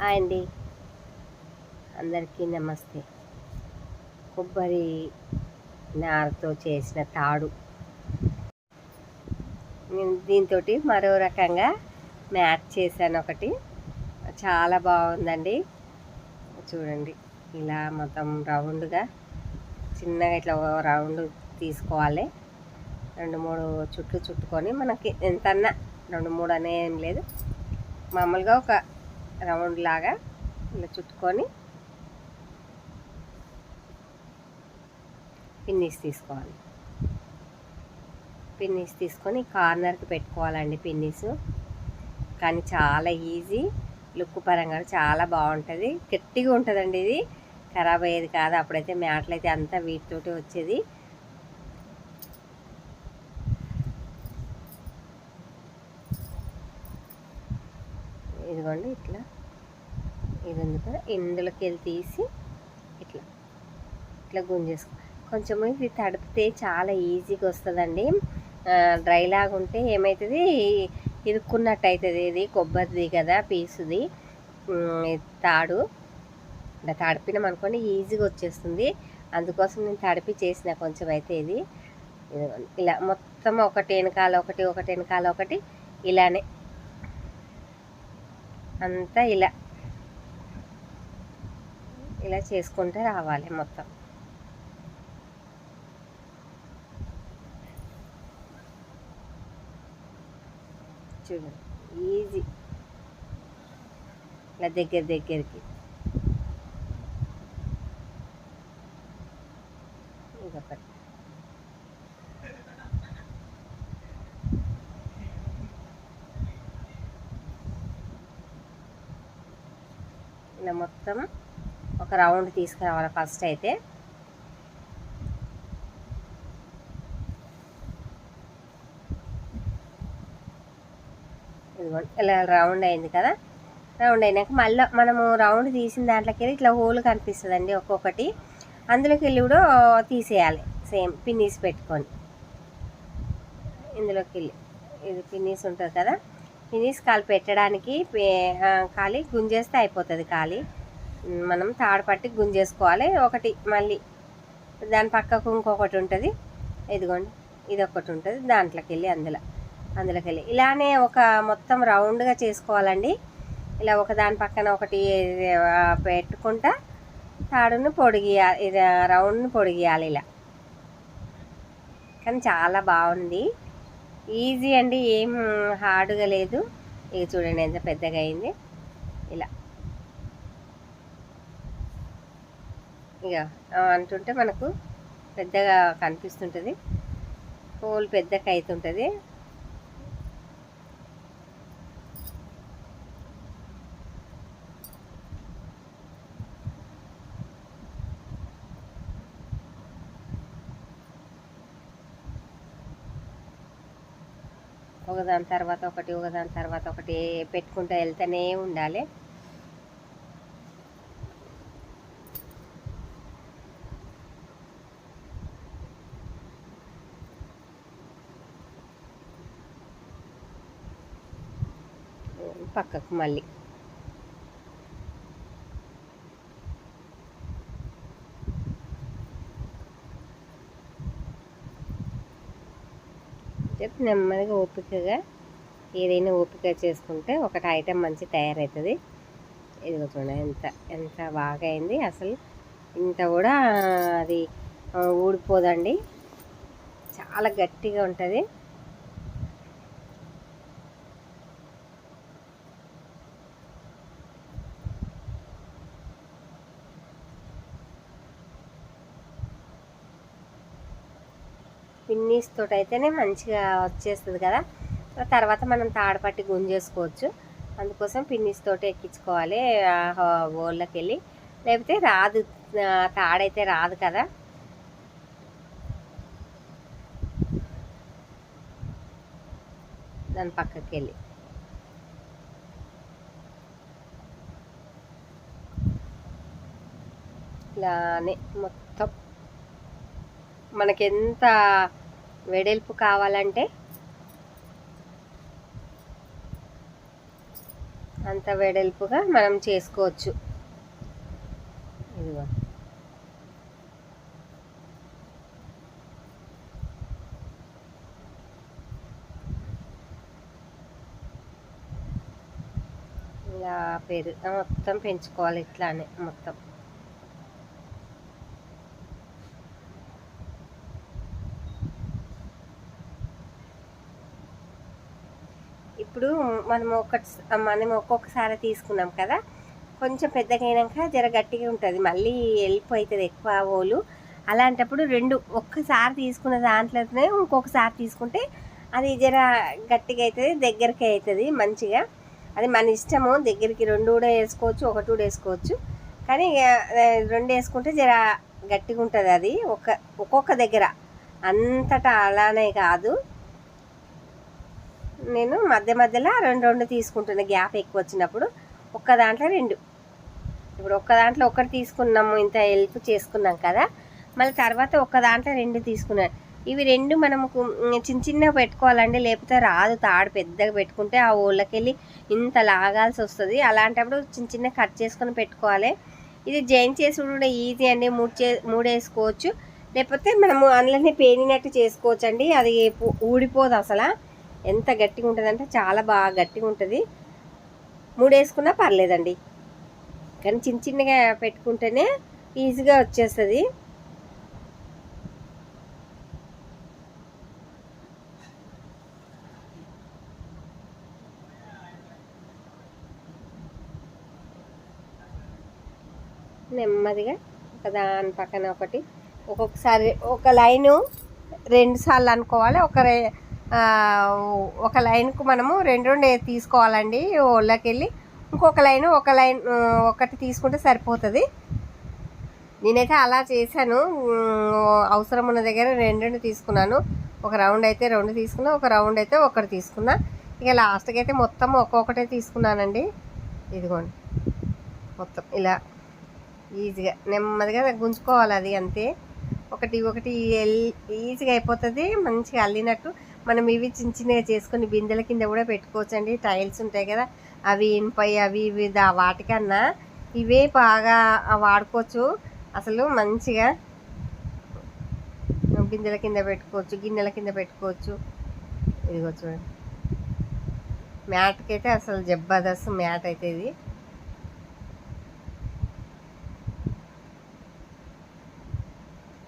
Hi అండి, అందరికీ నమస్తే. కొబ్బరి నారతో చేసిన తాడు, నేను దీంతో మరో రకంగా మ్యాట్ చేశాను ఒకటి. చాలా బాగుందండి. చూడండి, ఇలా మొత్తం రౌండ్గా చిన్నగా ఇట్లా రౌండ్ తీసుకోవాలి. 2-3 చుట్లు చుట్టుకొని, మనకి ఎంతన్నా 2-3 అనే ఏం లేదు, మామూలుగా ఒక రౌండ్ లాగా ఇలా చుట్టుకొని పిన్నీస్ తీసుకోవాలి. పిన్నీస్ తీసుకొని కార్నర్కి పెట్టుకోవాలండి పిన్నీసు. కానీ చాలా ఈజీ, లుక్ పరంగా చాలా బాగుంటుంది, గట్టిగా ఉంటుందండి. ఇది ఖరాబ్ అయ్యేది కాదు. అప్పుడైతే మ్యాట్లు అయితే అంతా వీటితోటి వచ్చేది. ఇదిగోండి, ఇట్లా ఇది ఉంది కదా, ఇందులోకి వెళ్ళి తీసి ఇట్లా ఇట్లా గుంజేసుకో. కొంచెం ఇది తడిపితే చాలా ఈజీగా వస్తుందండి. డ్రై లాగా ఉంటే ఏమవుతుంది, ఇరుక్కున్నట్టు అవుతుంది. ఇది కొబ్బరిది కదా, పీసుది తాడు. ఇలా తడిపినాం అనుకోండి ఈజీగా వచ్చేస్తుంది. అందుకోసం నేను తడిపి చేసిన కొంచెం అయితే ఇది ఇలా మొత్తం ఒకటి వెనకాల ఒకటి, ఒకటి వెనకాల ఒకటి, ఇలానే అంతా ఇలా ఇలా చేసుకుంటే రావాలి మొత్తం. చూడండి, ఈజీ. ఇలా దగ్గరికి ఇదొకటి. ఇలా మొత్తం ఒక రౌండ్ తీసుకురావాలి ఫస్ట్ అయితే. ఇదిగోండి, ఇలా రౌండ్ అయింది కదా. రౌండ్ అయినాక మళ్ళీ మనము రౌండ్ తీసిన దాంట్లోకి వెళ్ళి ఇట్లా హోల్ కనిపిస్తుందండి ఒక్కొక్కటి, అందులోకి వెళ్ళి కూడా తీసేయాలి. సేమ్ పిన్నీస్ పెట్టుకొని ఇందులోకి వెళ్ళి, ఇది పిన్నీస్ ఉంటుంది కదా, పిన్నీస్ కాలు పెట్టడానికి ఖాళీ గుంజేస్తే అయిపోతుంది. ఖాళీ మనం తాడు పట్టి గుంజేసుకోవాలి. ఒకటి మళ్ళీ దాని పక్కకు ఇంకొకటి ఉంటుంది. ఇదిగోండి, ఇది ఒకటి ఉంటుంది. దాంట్లోకి వెళ్ళి అందులోకి వెళ్ళి ఇలానే ఒక మొత్తం రౌండ్గా చేసుకోవాలండి. ఇలా ఒక దాని పక్కన ఒకటి పెట్టుకుంటా తాడుని పొడిగియాలి, ఇది రౌండ్ని పొడిగియాలి ఇలా. కానీ చాలా బాగుంది, ఈజీ అండి, ఏం హార్డ్గా లేదు. ఇక చూడండి ఎంత పెద్దగా అయింది. ఇలా ఇక అంటుంటే మనకు పెద్దగా కనిపిస్తుంటుంది, హోల్ పెద్దగా అవుతుంటుంది. ఒకదాని తర్వాత ఒకటి, ఒకదాని తర్వాత ఒకటి పెట్టుకుంటూ వెళ్తూనే ఉండాలి. పక్కకు మళ్ళీ నెమ్మదిగా ఓపికగా, ఏదైనా ఓపిక చేసుకుంటే ఒకటి ఐటెం మంచి తయారవుతుంది. ఇదిగో చూడండి ఎంత ఎంత బాగా అయింది. అసలు ఇంత కూడా అది ఊడిపోదండి, చాలా గట్టిగా ఉంటుంది. పిన్నీస్ తోటి అయితేనే మంచిగా వచ్చేస్తుంది కదా. తర్వాత మనం తాడు పట్టి గుంజేసుకోవచ్చు. అందుకోసం పిన్నీస్ తోటి ఎక్కించుకోవాలి హోల్లోకి వెళ్ళి, లేకపోతే రాదు, తాడైతే రాదు కదా. దాని పక్కకి వెళ్ళి ఇలానే మొత్తం మనకెంత వెడల్పు కావాలంటే అంత వెడల్పుగా మనం చేసుకోవచ్చు. ఇదిగో ఇలా మొత్తం పెంచుకోవాలి ఇట్లానే మొత్తం. ఇప్పుడు మనం ఒక్కొక్కసారి తీసుకున్నాం కదా, కొంచెం పెద్దగా అయినాక జర గట్టిగా ఉంటుంది, మళ్ళీ వెళ్ళిపోతుంది ఎక్కువ ఓలు. అలాంటప్పుడు ఒక్కసారి తీసుకున్న దాంట్లోనే ఇంకొకసారి తీసుకుంటే అది జర గట్టిగా అవుతుంది, దగ్గరికి అవుతుంది మంచిగా. అది మన ఇష్టము, దగ్గరికి 2 కూడా వేసుకోవచ్చు, 1 కూడా వేసుకోవచ్చు. కానీ 2 వేసుకుంటే జర గట్టిగా ఉంటుంది. అది ఒక్కొక్క దగ్గర అంతటా అలానే కాదు. నేను మధ్యలో 2 తీసుకుంటున్నా, గ్యాప్ ఎక్కువ వచ్చినప్పుడు. ఒక్క దాంట్లో 2, ఇప్పుడు ఒక్క దాంట్లో 1 తీసుకున్నాము, ఇంత హెల్ప్ చేసుకున్నాం కదా, మళ్ళీ తర్వాత ఒక్క దాంట్లో 2 తీసుకున్నాను. ఇవి 2 మనము చిన్నగా పెట్టుకోవాలండి, లేకపోతే రాదు. తాడు పెద్దగా పెట్టుకుంటే ఆ ఓళ్ళకెళ్ళి ఇంత లాగాల్సి వస్తుంది. అలాంటప్పుడు చిన్న కట్ చేసుకొని పెట్టుకోవాలి. ఇది జాయిన్ చేసుడు కూడా ఈజీ అండి. 3 వేసుకోవచ్చు, లేకపోతే మనము అందులోనే పేనినట్టు చేసుకోవచ్చు అండి. అది ఊడిపోదు అసలు. ఎంత గట్టిగా ఉంటుంది అంటే చాలా బాగా గట్టిగా ఉంటుంది. 3 వేసుకున్నా పర్లేదండి, కానీ చిన్నగా పెట్టుకుంటేనే ఈజీగా వచ్చేస్తుంది. నెమ్మదిగా దాని పక్కన ఒకటి, ఒక్కొక్కసారి ఒక లైను 2 సార్లు అనుకోవాలి. ఒక లైన్కు మనము 2 తీసుకోవాలండి. ఓళ్ళకి వెళ్ళి ఇంకొక లైన్ ఒకటి తీసుకుంటే సరిపోతుంది. నేనైతే అలా చేశాను. అవసరం ఉన్న దగ్గర 2 తీసుకున్నాను. ఒక రౌండ్ అయితే 2 తీసుకున్నా, ఒక రౌండ్ అయితే 1 తీసుకున్నా. ఇక లాస్ట్కి అయితే మొత్తం ఒక్కొక్కటే తీసుకున్నానండి. ఇదిగోండి, మొత్తం ఇలా ఈజీగా నెమ్మదిగా గుంజుకోవాలి. అది అంతే, ఒకటి ఈజీగా అయిపోతుంది, మంచిగా అల్లినట్టు. మనం ఇవి చిన్నగా చేసుకొని బిందెల కింద కూడా పెట్టుకోవచ్చు అండి. టైల్స్ ఉంటాయి కదా, అవి ఇనుపై అవి వాటికన్నా ఇవే బాగా వాడుకోవచ్చు. అసలు మంచిగా బిందెల కింద పెట్టుకోవచ్చు, గిన్నెల కింద పెట్టుకోవచ్చు. ఇదిగో చూడండి, మ్యాట్కి అయితే అసలు జబర్దస్త్ మ్యాట్ అయితే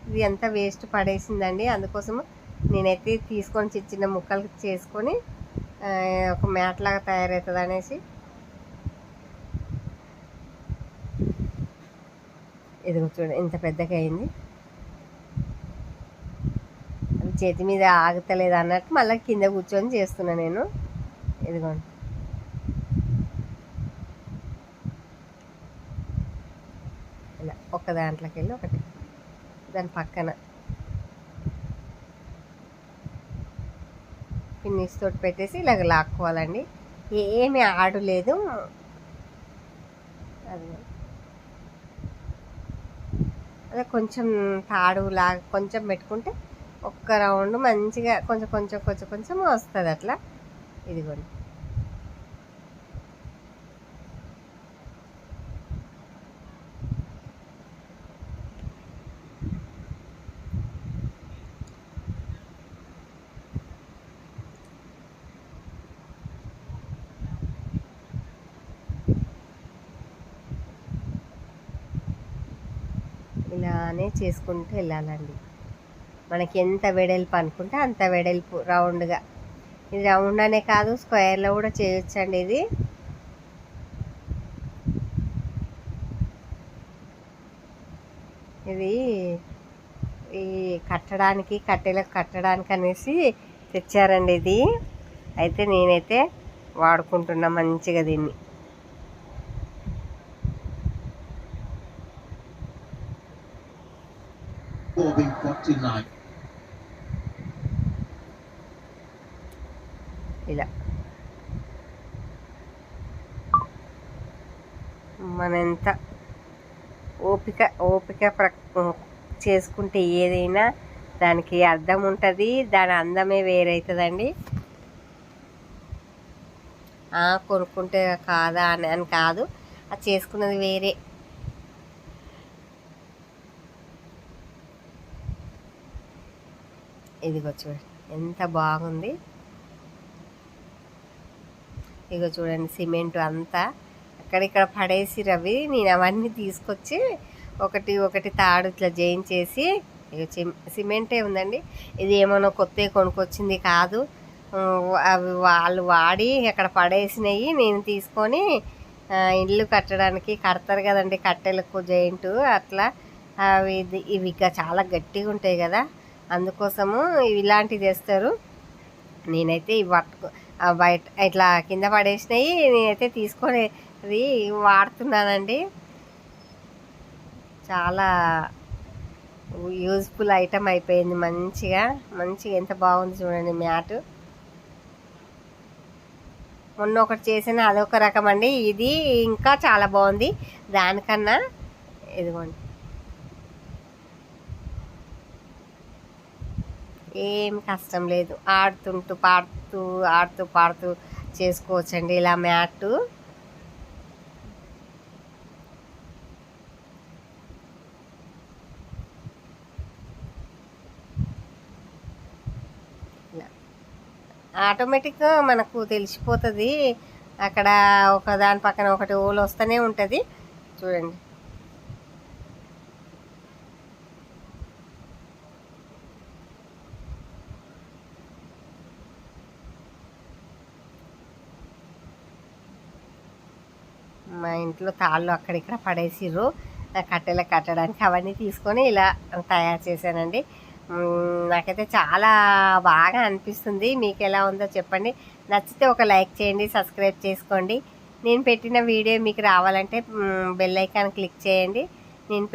ఇది అంతా వేస్ట్ పడేసిందండి. అందుకోసము నేనైతే తీసుకొని చిన్న ముక్కలు చేసుకొని ఒక మ్యాట్ లాగా తయారవుతుంది అనేసి ఇదిగో చూడండి ఎంత పెద్దగా అయింది. అది చేతి మీద ఆగుతలేదు అన్నట్టు మళ్ళీ కింద కూర్చొని చేస్తున్నా నేను. ఇదిగోండి, ఇలా ఒక దాంట్లోకి వెళ్ళి ఒకటి దాని పక్కన ఫినిష్ తోటి పెట్టేసి ఇలాగ లాక్కోవాలండి. ఏమీ ఆడు లేదు. అదే కొంచెం తాడు లాగా కొంచెం పెట్టుకుంటే ఒక్క రౌండ్ మంచిగా కొంచెం వస్తుంది అట్లా. ఇదిగోండి, ఇలానే చేసుకుంటూ వెళ్ళాలండి. మనకి ఎంత వెడల్పు అనుకుంటే అంత వెడల్పు రౌండ్గా. ఇది రౌండ్ అనే కాదు, స్క్వేర్లో కూడా చేయొచ్చండి. ఇది ఈ కట్టెలకు కట్టడానికి అనేసి తెచ్చారండి ఇది. అయితే నేనైతే వాడుకుంటున్నా మంచిగా దీన్ని. ఇలా మనంత ఓపిక చేసుకుంటే ఏదైనా దానికి అర్థం ఉంటుంది, దాని అందమే వేరవుతుందండి. కొనుక్కుంటే కాదా అని అని కాదు, అది చేసుకున్నది వేరే. ఇదిగో చూడండి ఎంత బాగుంది. ఇదిగో చూడండి సిమెంట్ అంతా అక్కడిక్కడ పడేసి రవి నేను అవన్నీ తీసుకొచ్చి ఒకటి ఒకటి తాడు ఇట్లా చేసి, ఇక సిమెంటే ఉందండి. ఇది ఏమన్నా కొత్తవి కొనుక్కొచ్చింది కాదు, అవి వాళ్ళు వాడి అక్కడ పడేసినవి నేను తీసుకొని ఇల్లు కట్టడానికి కడతారు కదండి కట్టెలకు జైంటు అట్లా. అవి ఇవి ఇక చాలా గట్టిగా ఉంటాయి కదా, అందుకోసము ఇలాంటివి చేస్తారు. నేనైతే ఇవి బయట ఇట్లా కింద పడేసినవి నేనైతే తీసుకొని అది వాడుతున్నానండి. చాలా యూజ్ఫుల్ ఐటమ్ అయిపోయింది. మంచిగా ఎంత బాగుంది చూడండి మ్యాట్. మొన్న ఒకటి చేసిన అదొక రకం అండి, ఇది ఇంకా చాలా బాగుంది దానికన్నా. ఇదిగోండి ఏం కష్టం లేదు, ఆడుతూ పాడుతూ చేసుకోవచ్చండి ఇలా మ్యాట్. ఆటోమేటిక్గా మనకు తెలిసిపోతుంది, అక్కడ ఒక దాని పక్కన ఒకటి ఓలు వస్తూనే ఉంటుంది చూడండి. మా ఇంట్లో తాళ్ళు అక్కడిక్కడ పడేసిర్రు కట్టెలకు కట్టడానికి, అవన్నీ తీసుకొని ఇలా తయారు చేశానండి. నాకైతే చాలా బాగా అనిపిస్తుంది. మీకు ఎలా ఉందో చెప్పండి. నచ్చితే ఒక లైక్ చేయండి, సబ్స్క్రైబ్ చేసుకోండి. నేను పెట్టిన వీడియో మీకు రావాలంటే బెల్ ఐకాన్ క్లిక్ చేయండి. నేను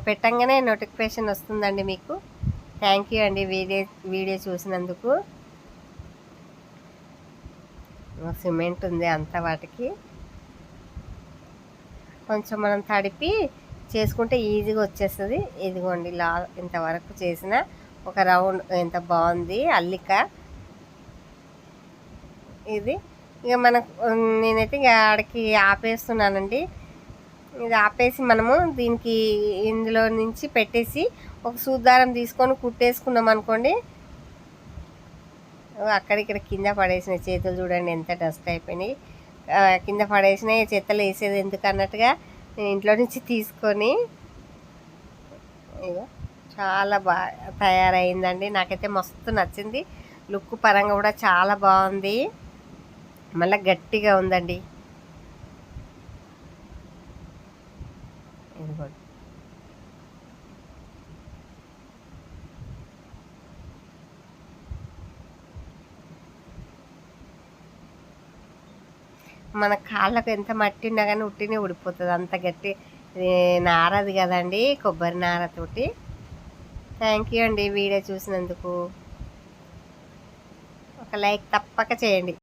పెట్టంగానే నోటిఫికేషన్ వస్తుందండి మీకు. థ్యాంక్ యూ అండి వీడియో చూసినందుకు. సిమెంట్ ఉంది అంతా వాటికి, కొంచెం మనం తడిపి చేసుకుంటే ఈజీగా వచ్చేస్తుంది. ఇదిగోండి ఇలా ఇంతవరకు చేసిన ఒక రౌండ్ ఎంత బాగుంది అల్లిక. ఇది ఇక మనకు నేనైతే ఇక ఆడికి ఆపేస్తున్నానండి. ఇది ఆపేసి మనము దీనికి ఇందులో నుంచి పెట్టేసి ఒక సూదారం తీసుకొని కుట్టేసుకున్నాం అనుకోండి. అక్కడిక్కడ కింద పడేసిన చేతులు చూడండి ఎంత డస్ట్ అయిపోయినాయి. కింద పడేసిన చెత్తలు వేసేది ఎందుకు అన్నట్టుగా నేను ఇంట్లో నుంచి తీసుకొని ఇగో చాలా బాగా తయారైందండి. నాకైతే మస్తు నచ్చింది, లుక్ పరంగా కూడా చాలా బాగుంది, మళ్ళీ గట్టిగా ఉందండి. ఇదిగోండి మన కాళ్ళకు ఎంత మట్టి ఉన్నా కానీ ఉట్టినే ఊడిపోతుంది, అంత గట్టి నారది కదండి కొబ్బరి నారతోటి. థ్యాంక్ యూ అండి వీడియో చూసినందుకు. ఒక లైక్ తప్పక చేయండి.